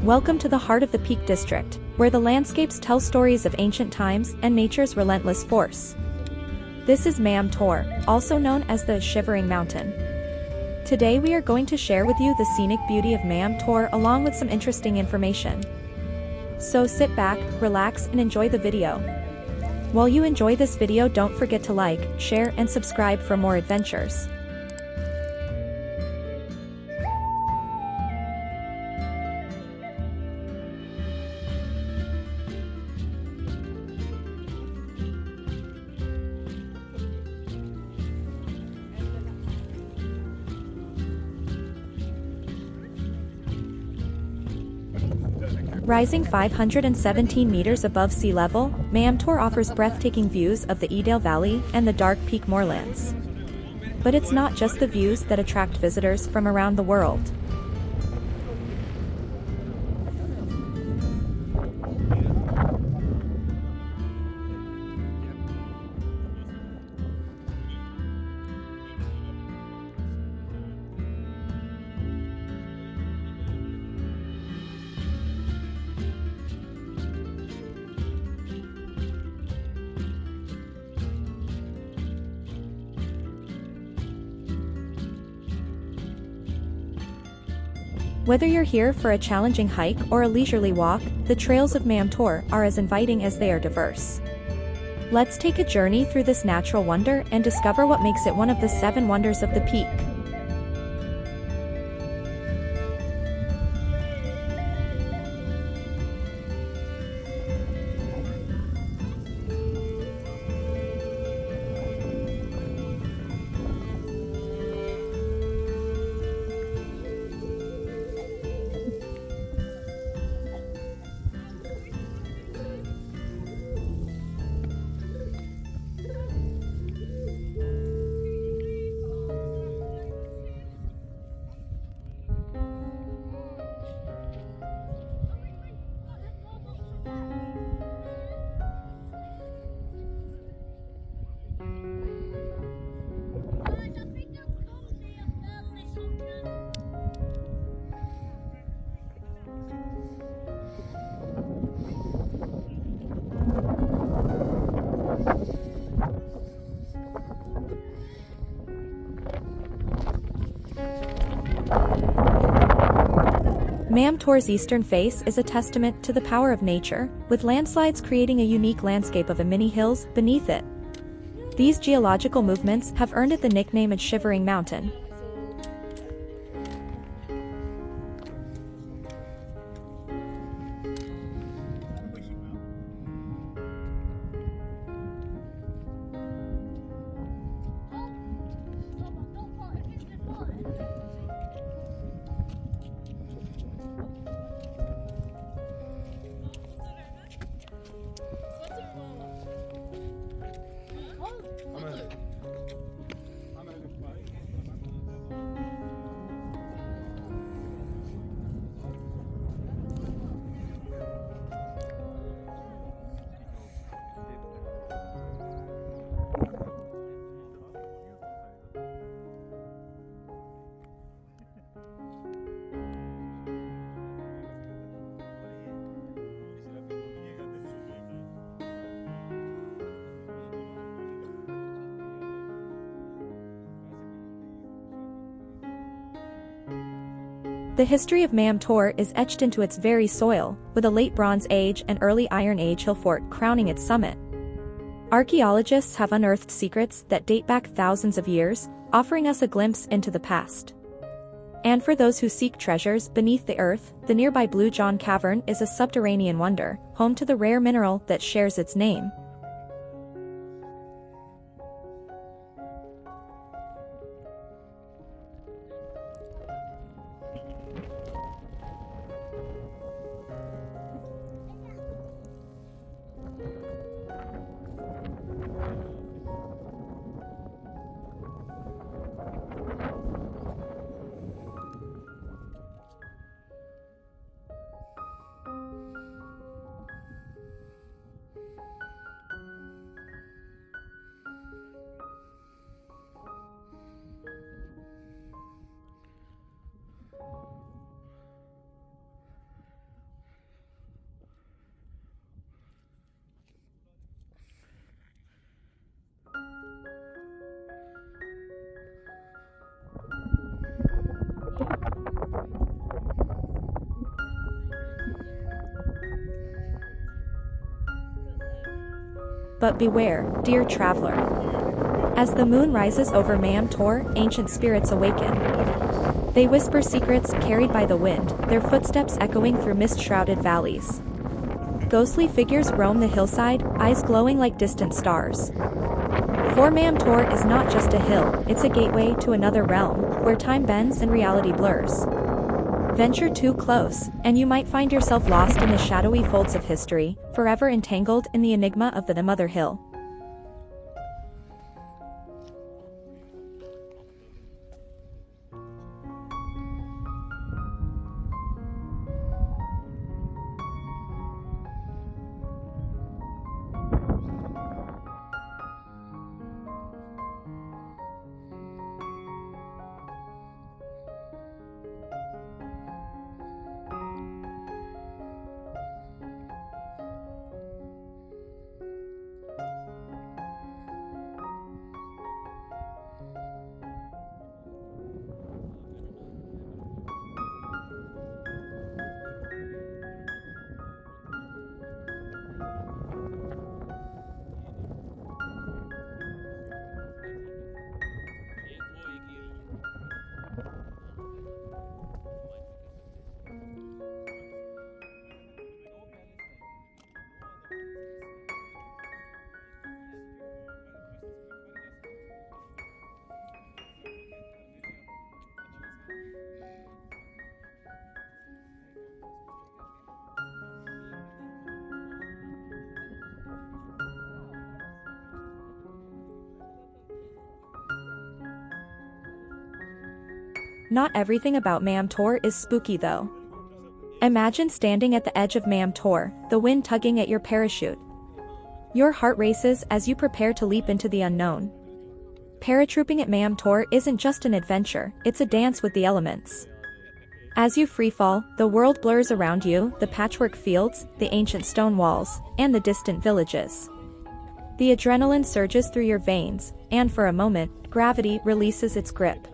Welcome to the heart of the Peak District, where the landscapes tell stories of ancient times and nature's relentless force. This is Mam Tor, also known as the Shivering Mountain. Today we are going to share with you the scenic beauty of Mam Tor along with some interesting information. So sit back, relax and enjoy the video. While you enjoy this video, don't forget to like, share and subscribe for more adventures. Rising 517 meters above sea level, Mam Tor offers breathtaking views of the Edale Valley and the dark peak moorlands. But it's not just the views that attract visitors from around the world. Whether you're here for a challenging hike or a leisurely walk, the trails of Mam Tor are as inviting as they are diverse. Let's take a journey through this natural wonder and discover what makes it one of the 7 wonders of the peak. Mam Tor's eastern face is a testament to the power of nature, with landslides creating a unique landscape of many hills beneath it. These geological movements have earned it the nickname of Shivering Mountain. The history of Mam Tor is etched into its very soil, with a late Bronze Age and early Iron Age hill fort crowning its summit. Archaeologists have unearthed secrets that date back thousands of years, offering us a glimpse into the past. And for those who seek treasures beneath the earth, the nearby Blue John Cavern is a subterranean wonder, home to the rare mineral that shares its name. But beware, dear traveler. As the moon rises over Mam Tor, ancient spirits awaken. They whisper secrets carried by the wind, their footsteps echoing through mist-shrouded valleys. Ghostly figures roam the hillside, eyes glowing like distant stars. For Mam Tor is not just a hill, it's a gateway to another realm, where time bends and reality blurs. Venture too close, and you might find yourself lost in the shadowy folds of history, forever entangled in the enigma of the Mother Hill. Not everything about Mam Tor is spooky though. Imagine standing at the edge of Mam Tor, the wind tugging at your parachute. Your heart races as you prepare to leap into the unknown. Paratrooping at Mam Tor isn't just an adventure, it's a dance with the elements. As you freefall, the world blurs around you, the patchwork fields, the ancient stone walls, and the distant villages. The adrenaline surges through your veins, and for a moment, gravity releases its grip.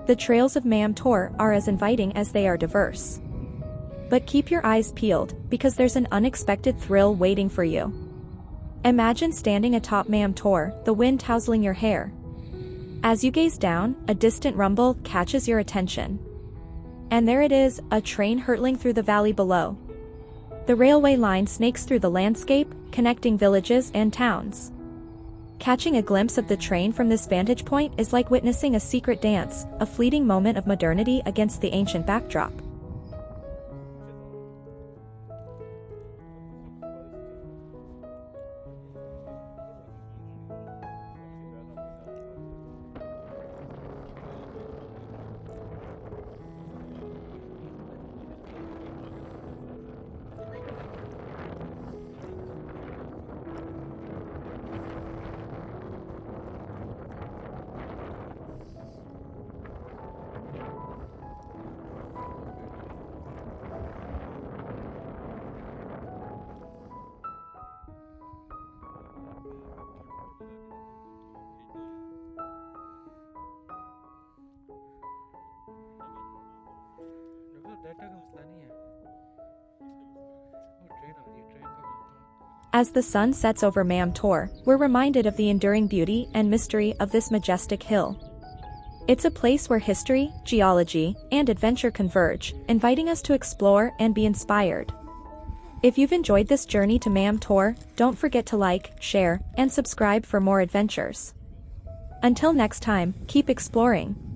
The trails of Mam Tor are as inviting as they are diverse. But keep your eyes peeled, because there's an unexpected thrill waiting for you. Imagine standing atop Mam Tor, the wind tousling your hair. As you gaze down, a distant rumble catches your attention. And there it is, a train hurtling through the valley below. The railway line snakes through the landscape, connecting villages and towns. Catching a glimpse of the train from this vantage point is like witnessing a secret dance, a fleeting moment of modernity against the ancient backdrop. As the sun sets over Mam Tor, we're reminded of the enduring beauty and mystery of this majestic hill. It's a place where history, geology, and adventure converge, inviting us to explore and be inspired. If you've enjoyed this journey to Mam Tor, don't forget to like, share, and subscribe for more adventures. Until next time, keep exploring.